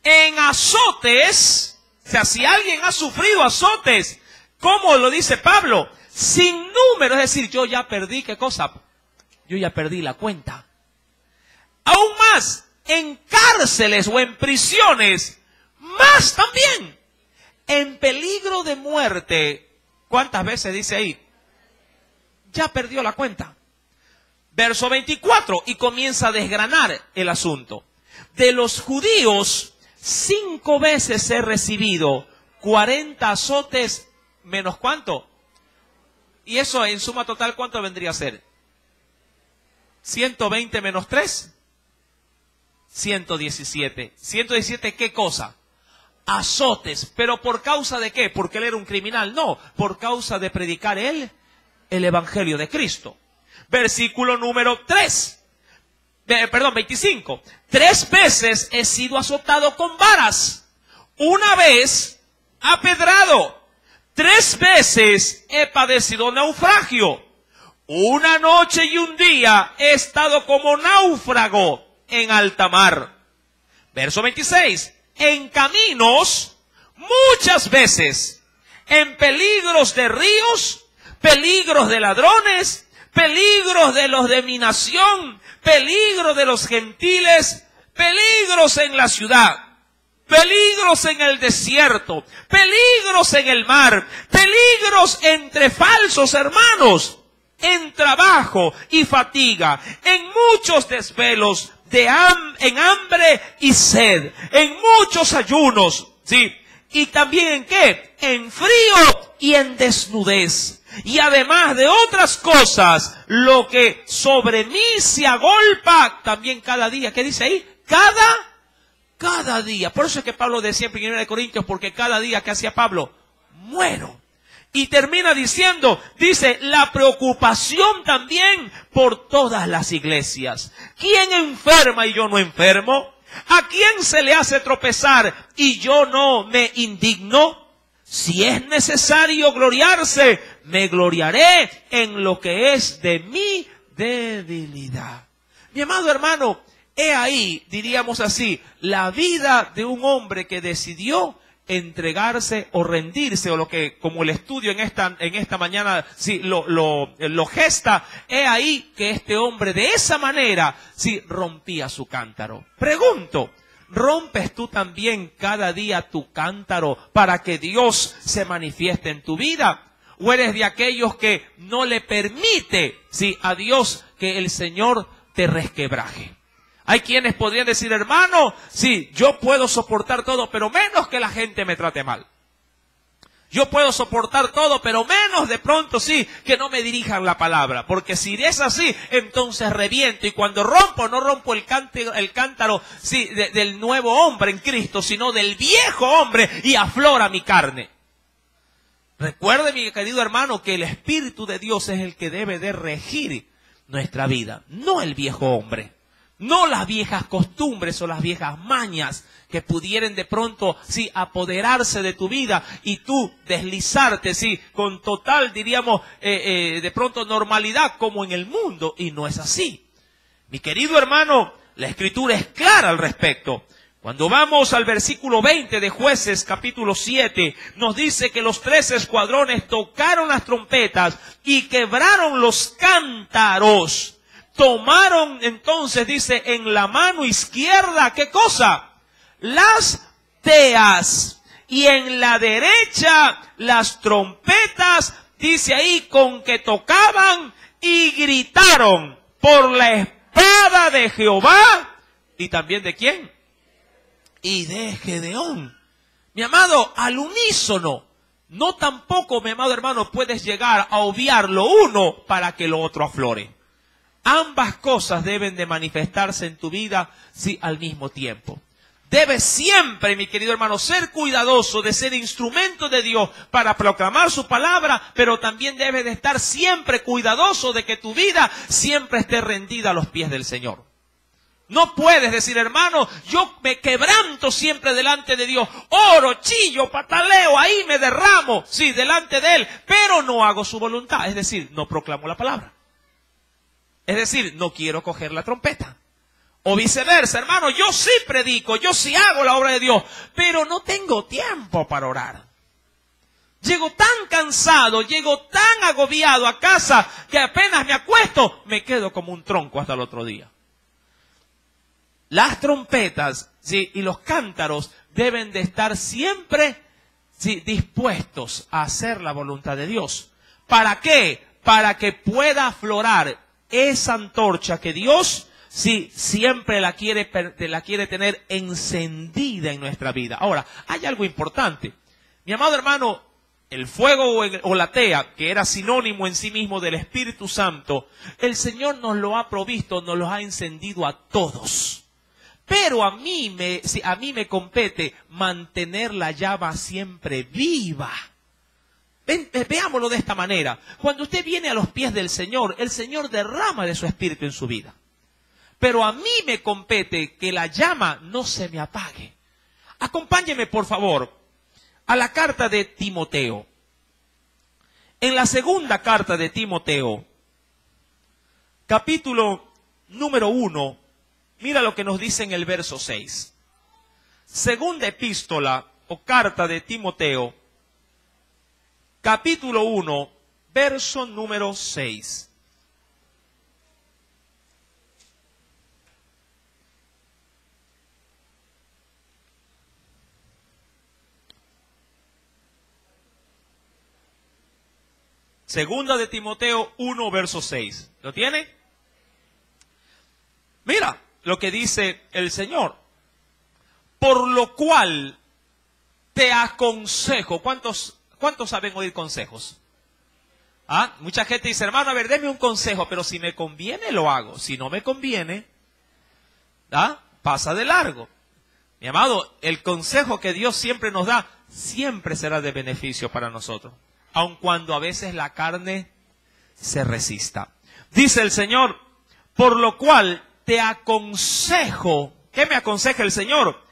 En azotes, o sea, si alguien ha sufrido azotes, ¿cómo lo dice Pablo? Sin número, es decir, yo ya perdí, ¿qué cosa? Yo ya perdí la cuenta. Aún más, en cárceles o en prisiones, más también. En peligro de muerte, ¿cuántas veces dice ahí? Ya perdió la cuenta. Verso 24, y comienza a desgranar el asunto. De los judíos, 5 veces he recibido 40 azotes, menos ¿cuánto? Y eso en suma total, ¿cuánto vendría a ser? 120 menos 3, 117. 117, ¿qué cosa? Azotes. ¿Pero por causa de qué? ¿Porque él era un criminal? No, por causa de predicar el evangelio de Cristo. Versículo número 25. 3 veces he sido azotado con varas. Una vez apedrado. 3 veces he padecido naufragio. Una noche y un día he estado como náufrago en alta mar. Verso 26. En caminos, muchas veces, en peligros de ríos, peligros de ladrones, peligros de los de mi nación, peligros de los gentiles, peligros en la ciudad, peligros en el desierto, peligros en el mar, peligros entre falsos hermanos, en trabajo y fatiga, en muchos desvelos, en hambre y sed, en muchos ayunos, ¿sí? Y también en ¿qué? En frío y en desnudez. Y además de otras cosas, lo que sobre mí se agolpa también cada día. ¿Qué dice ahí? Cada día. Por eso es que Pablo decía en 1 Corintios, porque cada día que hacía Pablo, muero. Y termina diciendo, dice, la preocupación también por todas las iglesias. ¿Quién enferma y yo no enfermo? ¿A quién se le hace tropezar y yo no me indigno? Si es necesario gloriarse, me gloriaré en lo que es de mi debilidad. Mi amado hermano, he ahí, diríamos así, la vida de un hombre que decidió entregarse o rendirse, o lo que, como el estudio en esta mañana, sí, lo gesta. He ahí que este hombre de esa manera, sí, rompía su cántaro. Pregunto, ¿rompes tú también cada día tu cántaro para que Dios se manifieste en tu vida? ¿O eres de aquellos que no le permite, sí, a Dios que el Señor te resquebraje? Hay quienes podrían decir, hermano, sí, yo puedo soportar todo, pero menos que la gente me trate mal. Yo puedo soportar todo, pero menos de pronto sí, que no me dirijan la palabra. Porque si es así, entonces reviento. Y cuando rompo, no rompo el cántaro sí, del nuevo hombre en Cristo, sino del viejo hombre y aflora mi carne. Recuerde, mi querido hermano, que el Espíritu de Dios es el que debe de regir nuestra vida, no el viejo hombre. No las viejas costumbres o las viejas mañas que pudieran de pronto, sí, apoderarse de tu vida y tú deslizarte, sí, con total, diríamos, de pronto normalidad como en el mundo. Y no es así. Mi querido hermano, la Escritura es clara al respecto. Cuando vamos al versículo 20 de Jueces, capítulo 7, nos dice que los 3 escuadrones tocaron las trompetas y quebraron los cántaros. Tomaron entonces, dice, en la mano izquierda, ¿qué cosa? Las teas. Y en la derecha, las trompetas, dice ahí, con que tocaban y gritaron por la espada de Jehová. ¿Y también de quién? Y de Gedeón. Mi amado, al unísono. No tampoco, mi amado hermano, puedes llegar a obviar lo uno para que lo otro aflore. Ambas cosas deben de manifestarse en tu vida, sí, al mismo tiempo. Debes siempre, mi querido hermano, ser cuidadoso de ser instrumento de Dios para proclamar su palabra, pero también debes de estar siempre cuidadoso de que tu vida siempre esté rendida a los pies del Señor. No puedes decir, hermano, yo me quebranto siempre delante de Dios, oro, chillo, pataleo, ahí me derramo, sí, delante de Él, pero no hago su voluntad, es decir, no proclamo la palabra. Es decir, no quiero coger la trompeta. O viceversa, hermano, yo sí predico, yo sí hago la obra de Dios, pero no tengo tiempo para orar. Llego tan cansado, llego tan agobiado a casa, que apenas me acuesto, me quedo como un tronco hasta el otro día. Las trompetas, sí, y los cántaros deben de estar siempre, sí, dispuestos a hacer la voluntad de Dios. ¿Para qué? Para que pueda aflorar esa antorcha que Dios, sí, siempre la quiere tener encendida en nuestra vida. Ahora, hay algo importante. Mi amado hermano, el fuego o la tea, que era sinónimo en sí mismo del Espíritu Santo, el Señor nos lo ha provisto, nos lo ha encendido a todos. Pero a mí me compete mantener la llama siempre viva. Veámoslo de esta manera. Cuando usted viene a los pies del Señor, el Señor derrama de su Espíritu en su vida. Pero a mí me compete que la llama no se me apague. Acompáñeme, por favor, a la carta de Timoteo. En la segunda carta de Timoteo, capítulo número 1, mira lo que nos dice en el verso 6. Segunda epístola o carta de Timoteo, capítulo 1, verso número 6. Segunda de Timoteo 1, verso 6. ¿Lo tiene? Mira lo que dice el Señor. Por lo cual te aconsejo. ¿Cuántos saben oír consejos? ¿Ah? Mucha gente dice, hermano, a ver, deme un consejo, pero si me conviene lo hago. Si no me conviene, ¿ah? Pasa de largo. Mi amado, el consejo que Dios siempre nos da, siempre será de beneficio para nosotros. Aun cuando a veces la carne se resista. Dice el Señor, por lo cual te aconsejo. ¿Qué me aconseja el Señor?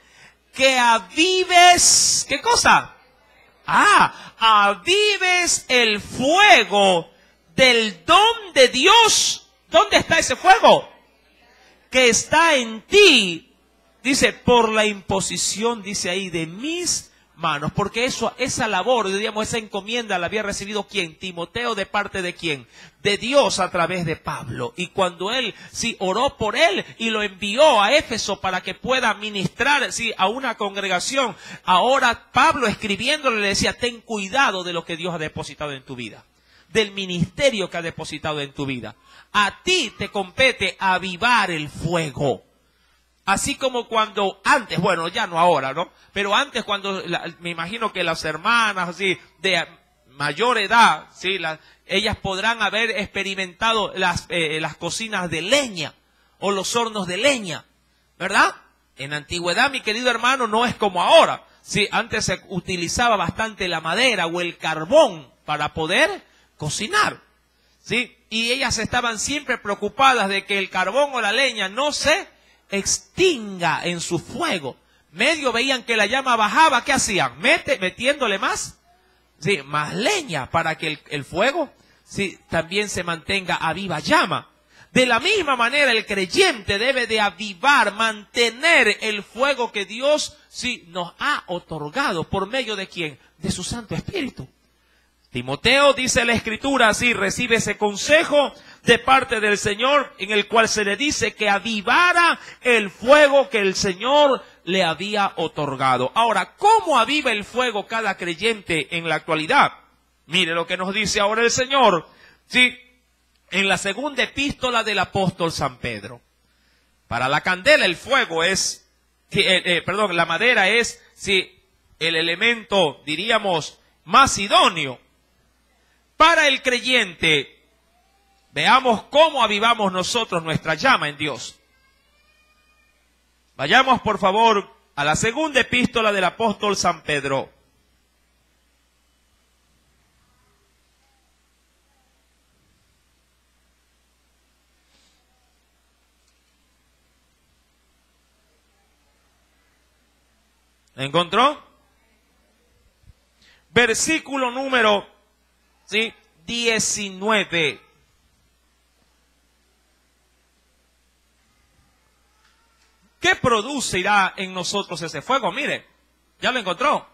Que avives, ¿qué cosa? Avives el fuego del don de Dios. ¿Dónde está ese fuego? Que está en ti. Dice, por la imposición, dice ahí, de mis manos, porque esa labor, diríamos, esa encomienda la había recibido ¿quién? Timoteo, ¿de parte de quién? De Dios a través de Pablo. Y cuando él oró por él y lo envió a Éfeso para que pueda ministrar a una congregación, ahora Pablo escribiéndole le decía, ten cuidado de lo que Dios ha depositado en tu vida, del ministerio que ha depositado en tu vida. A ti te compete avivar el fuego. Así como cuando antes, bueno, ya no ahora, ¿no? Pero antes cuando, me imagino que las hermanas así de mayor edad, ¿sí? Ellas podrán haber experimentado las cocinas de leña o los hornos de leña, ¿verdad? En la antigüedad, mi querido hermano, no es como ahora. Sí, antes se utilizaba bastante la madera o el carbón para poder cocinar, ¿sí? Y ellas estaban siempre preocupadas de que el carbón o la leña no se extinga en su fuego. Medio veían que la llama bajaba, ¿qué hacían? Metiéndole más, sí, más leña para que el fuego, sí, también se mantenga a viva llama. De la misma manera el creyente debe de avivar, mantener el fuego que Dios sí nos ha otorgado. ¿Por medio de quién? De su Santo Espíritu. Timoteo, dice la Escritura, así recibe ese consejo de parte del Señor, en el cual se le dice que avivara el fuego que el Señor le había otorgado. Ahora, ¿cómo aviva el fuego cada creyente en la actualidad? Mire lo que nos dice ahora el Señor, ¿sí? En la segunda epístola del apóstol San Pedro. Para la candela el fuego es, la madera es, sí, el elemento, diríamos, más idóneo. Para el creyente, veamos cómo avivamos nosotros nuestra llama en Dios. Vayamos por favor a la segunda epístola del apóstol San Pedro. ¿La encontró? Versículo número 19. ¿Qué producirá en nosotros ese fuego? Mire, ¿ya lo encontró?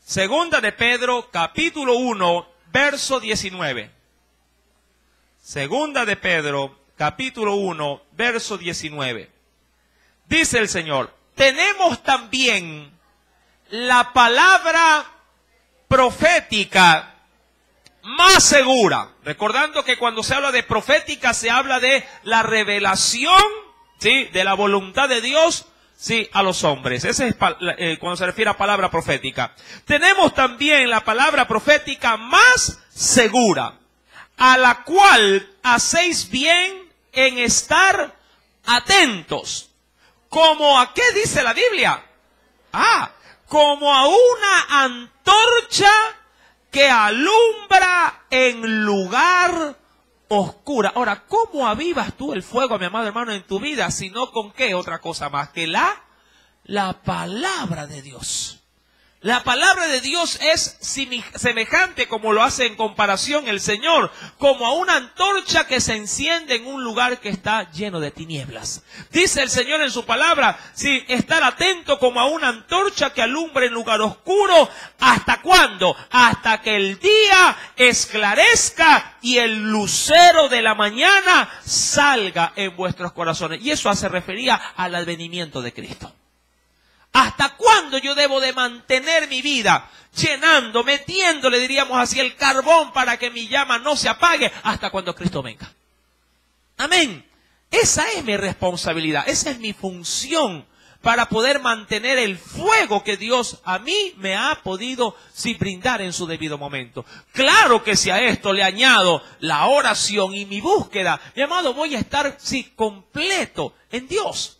Segunda de Pedro, capítulo 1, verso 19. Segunda de Pedro, capítulo 1, verso 19. Dice el Señor, tenemos también la palabra profética más segura. Recordando que cuando se habla de profética se habla de la revelación, ¿sí?, de la voluntad de Dios, sí, a los hombres. Ese es cuando se refiere a palabra profética. Tenemos también la palabra profética más segura, a la cual hacéis bien en estar atentos. ¿Como a qué dice la Biblia? Como a una antorcha que alumbra en lugar oscuro. Ahora, ¿cómo avivas tú el fuego, mi amado hermano, en tu vida? Sino con qué otra cosa más que la palabra de Dios. La palabra de Dios es semejante, como lo hace en comparación el Señor, como a una antorcha que se enciende en un lugar que está lleno de tinieblas. Dice el Señor en su palabra, sí, estar atento como a una antorcha que alumbra en lugar oscuro. ¿Hasta cuándo? Hasta que el día esclarezca y el lucero de la mañana salga en vuestros corazones. Y eso hace refería al advenimiento de Cristo. ¿Hasta cuándo yo debo de mantener mi vida llenando, metiéndole, diríamos así, el carbón para que mi llama no se apague? Hasta cuando Cristo venga. Amén. Esa es mi responsabilidad, esa es mi función para poder mantener el fuego que Dios a mí me ha podido brindar en su debido momento. Claro que si a esto le añado la oración y mi búsqueda, mi amado, voy a estar completo en Dios.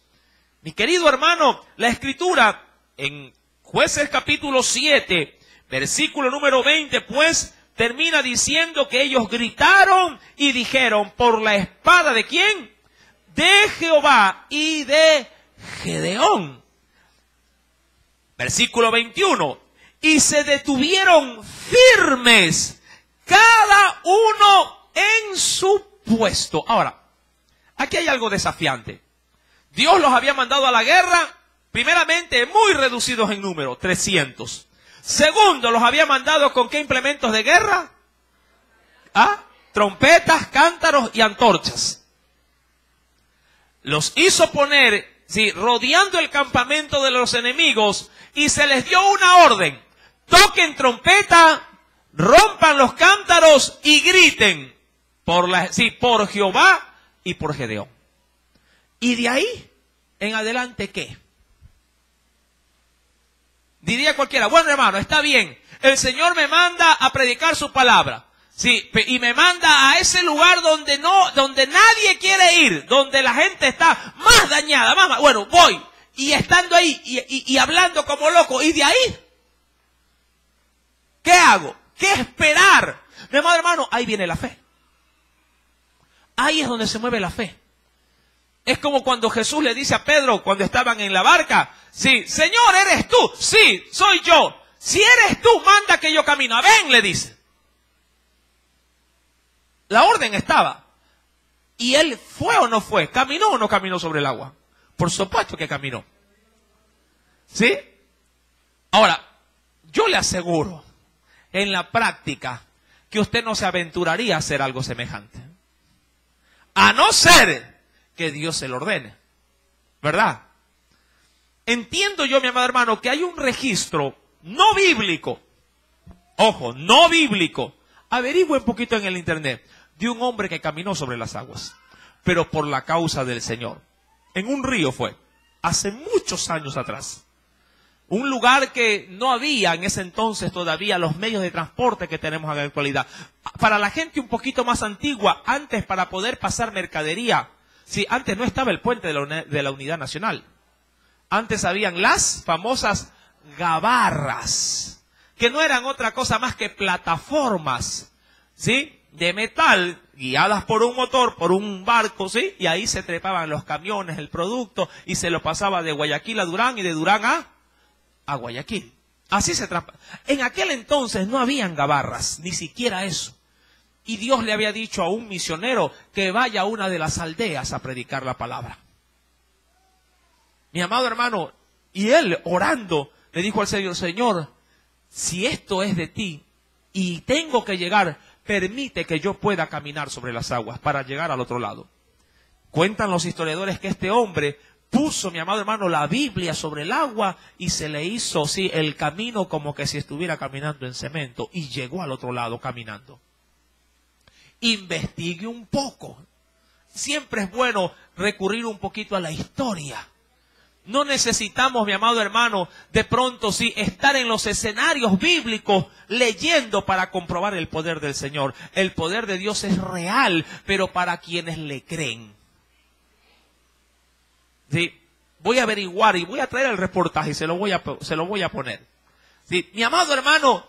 Mi querido hermano, la Escritura en Jueces capítulo 7, versículo número 20, pues termina diciendo que ellos gritaron y dijeron, ¿por la espada de quién? De Jehová y de Gedeón. Versículo 21, y se detuvieron firmes, cada uno en su puesto. Ahora, aquí hay algo desafiante. Dios los había mandado a la guerra, primeramente, muy reducidos en número, 300. Segundo, los había mandado ¿con qué implementos de guerra? Trompetas, cántaros y antorchas. Los hizo poner, sí, rodeando el campamento de los enemigos, y se les dio una orden: toquen trompeta, rompan los cántaros y griten por Jehová y por Gedeón. Y de ahí en adelante, ¿qué? Diría cualquiera: bueno, hermano, está bien, el Señor me manda a predicar su palabra, sí, y me manda a ese lugar donde nadie quiere ir, donde la gente está más dañada, bueno, voy, y estando ahí, y hablando como loco, y de ahí, ¿qué hago? ¿Qué esperar? Mi amado hermano, ahí viene la fe. Ahí es donde se mueve la fe. Es como cuando Jesús le dice a Pedro, cuando estaban en la barca: sí, Señor, ¿eres tú? Sí, soy yo. Si eres tú, manda que yo camino. Ven, le dice. La orden estaba. ¿Y él fue o no fue? ¿Caminó o no caminó sobre el agua? Por supuesto que caminó. ¿Sí? Ahora, yo le aseguro, en la práctica, que usted no se aventuraría a hacer algo semejante. A no ser que Dios se lo ordene. ¿Verdad? Entiendo yo, mi amado hermano, que hay un registro no bíblico. Ojo, no bíblico. Averigüe un poquito en el internet de un hombre que caminó sobre las aguas, pero por la causa del Señor. En un río fue, hace muchos años atrás. Un lugar que no había en ese entonces todavía los medios de transporte que tenemos en la actualidad. Para la gente un poquito más antigua, antes, para poder pasar mercadería, sí, antes no estaba el puente de la Unidad Nacional. Antes habían las famosas gabarras, que no eran otra cosa más que plataformas, ¿sí?, de metal, guiadas por un motor, por un barco, ¿sí? Y ahí se trepaban los camiones, el producto, y se lo pasaba de Guayaquil a Durán, y de Durán a Guayaquil. Así se trapa. En aquel entonces no habían gabarras, ni siquiera eso. Y Dios le había dicho a un misionero que vaya a una de las aldeas a predicar la palabra. Mi amado hermano, y él orando, le dijo al Señor: Señor, si esto es de ti y tengo que llegar, permite que yo pueda caminar sobre las aguas para llegar al otro lado. Cuentan los historiadores que este hombre puso, mi amado hermano, la Biblia sobre el agua y se le hizo, sí, el camino como que si estuviera caminando en cemento, y llegó al otro lado caminando. Investigue un poco. Siempre es bueno recurrir un poquito a la historia. No necesitamos, mi amado hermano, de pronto sí, estar en los escenarios bíblicos leyendo para comprobar el poder del Señor. El poder de Dios es real, pero para quienes le creen. Sí, voy a averiguar y voy a traer el reportaje y se lo voy a poner. Sí, mi amado hermano,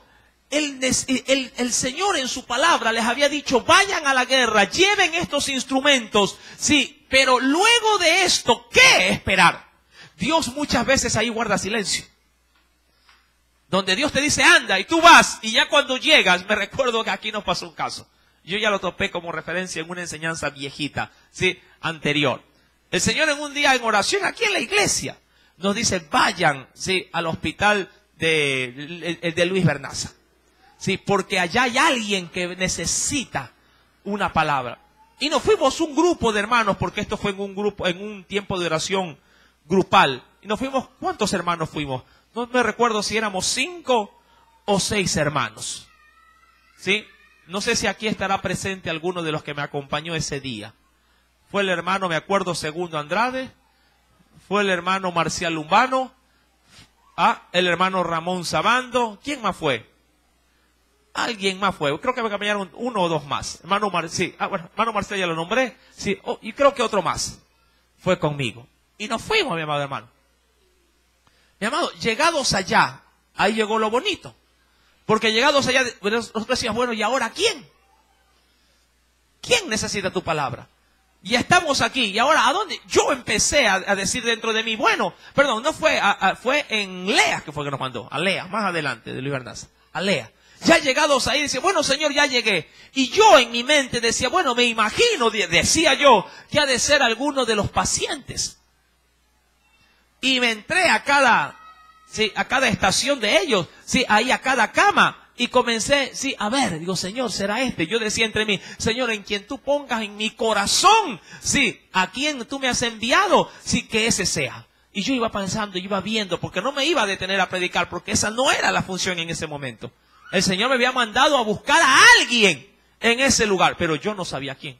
el Señor en su palabra les había dicho: vayan a la guerra, lleven estos instrumentos. Sí, pero luego de esto, ¿qué esperar? Dios muchas veces ahí guarda silencio. Donde Dios te dice anda y tú vas, y ya cuando llegas, me recuerdo que aquí nos pasó un caso. Yo ya lo topé como referencia en una enseñanza viejita, sí, anterior. El Señor en un día en oración aquí en la iglesia nos dice: vayan, sí, al hospital de Luis Bernaza. Sí, porque allá hay alguien que necesita una palabra. Y nos fuimos un grupo de hermanos, porque esto fue en un tiempo de oración grupal. Y nos fuimos, ¿cuántos hermanos fuimos? No me recuerdo si éramos 5 o 6 hermanos. ¿Sí? No sé si aquí estará presente alguno de los que me acompañó ese día. Fue el hermano, me acuerdo, Segundo Andrade. Fue el hermano Marcial Lumbano. El hermano Ramón Sabando. ¿Quién más fue? Alguien más fue. Creo que me cambiaron 1 o 2 más. Hermano Marcial, hermano Marcial ya lo nombré. Sí, y creo que otro más fue conmigo. Y nos fuimos, mi amado hermano. Mi amado, llegados allá, ahí llegó lo bonito. Porque llegados allá, nosotros decíamos: bueno, ¿y ahora quién? ¿Quién necesita tu palabra? Y estamos aquí, y ahora, ¿a dónde? Yo empecé a decir dentro de mí, bueno, perdón, no fue, fue en Lea que fue que nos mandó, a Lea, más adelante de Luis Bernaza, a Lea. Ya llegados ahí, decía: bueno, Señor, ya llegué. Y yo en mi mente decía: bueno, me imagino, decía yo, que ha de ser alguno de los pacientes. Y me entré a cada estación de ellos, sí, ahí a cada cama. Y comencé, sí, a ver, digo, Señor, ¿será este? Yo decía entre mí, Señor, en quien tú pongas en mi corazón, sí, a quien tú me has enviado, sí, que ese sea. Y yo iba pensando, iba viendo, porque no me iba a detener a predicar, porque esa no era la función en ese momento. El Señor me había mandado a buscar a alguien en ese lugar, pero yo no sabía quién.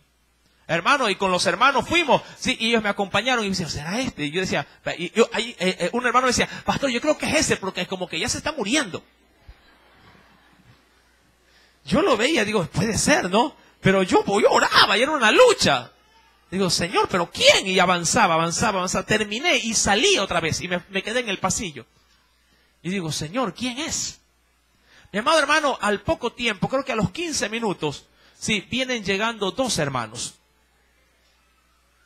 Hermano, y con los hermanos fuimos, sí, y ellos me acompañaron y me decían, ¿será este? Y yo decía, un hermano me decía, pastor, yo creo que es ese, porque es como que ya se está muriendo. Yo lo veía, digo, puede ser, ¿no? Pero yo oraba y era una lucha. Digo, Señor, ¿pero quién? Y avanzaba. Terminé y salí otra vez y me quedé en el pasillo. Y digo, Señor, ¿quién es? Mi amado hermano, al poco tiempo, creo que a los 15 minutos, sí, vienen llegando 2 hermanos.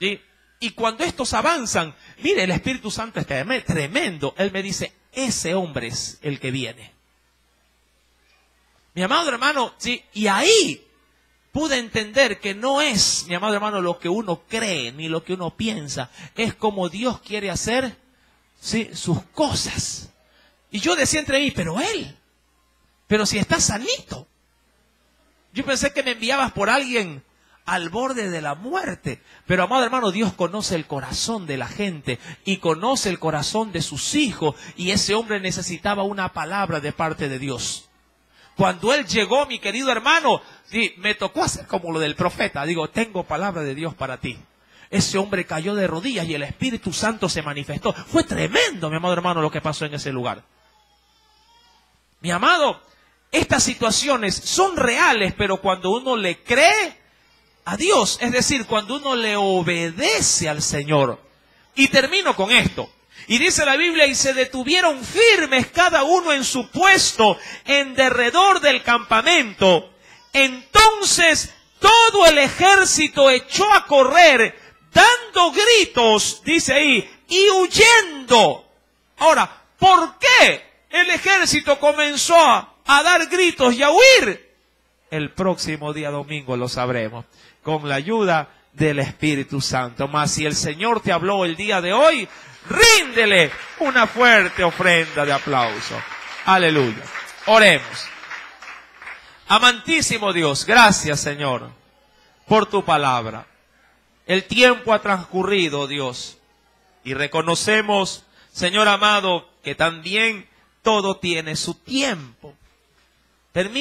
¿Sí? Y cuando estos avanzan, mire, el Espíritu Santo es tremendo. Él me dice, ese hombre es el que viene. Mi amado hermano, sí, y ahí pude entender que no es, mi amado hermano, lo que uno cree ni lo que uno piensa. Es como Dios quiere hacer, sí, sus cosas. Y yo decía entre mí, pero si está sanito. Yo pensé que me enviabas por alguien al borde de la muerte. Pero, amado hermano, Dios conoce el corazón de la gente y conoce el corazón de sus hijos. Y ese hombre necesitaba una palabra de parte de Dios. Cuando él llegó, mi querido hermano, sí, me tocó hacer como lo del profeta. Digo, tengo palabra de Dios para ti. Ese hombre cayó de rodillas y el Espíritu Santo se manifestó. Fue tremendo, mi amado hermano, lo que pasó en ese lugar. Mi amado, estas situaciones son reales, pero cuando uno le cree a Dios, es decir, cuando uno le obedece al Señor. Y termino con esto. Y dice la Biblia, y se detuvieron firmes cada uno en su puesto en derredor del campamento. Entonces todo el ejército echó a correr, dando gritos, dice ahí, y huyendo. Ahora, ¿por qué el ejército comenzó a dar gritos y a huir? El próximo día domingo lo sabremos, con la ayuda del Espíritu Santo. Mas si el Señor te habló el día de hoy, ríndele una fuerte ofrenda de aplauso. Aleluya. Oremos. Amantísimo Dios, gracias, Señor, por tu palabra. El tiempo ha transcurrido, Dios, y reconocemos, Señor amado, que también todo tiene su tiempo. Permíteme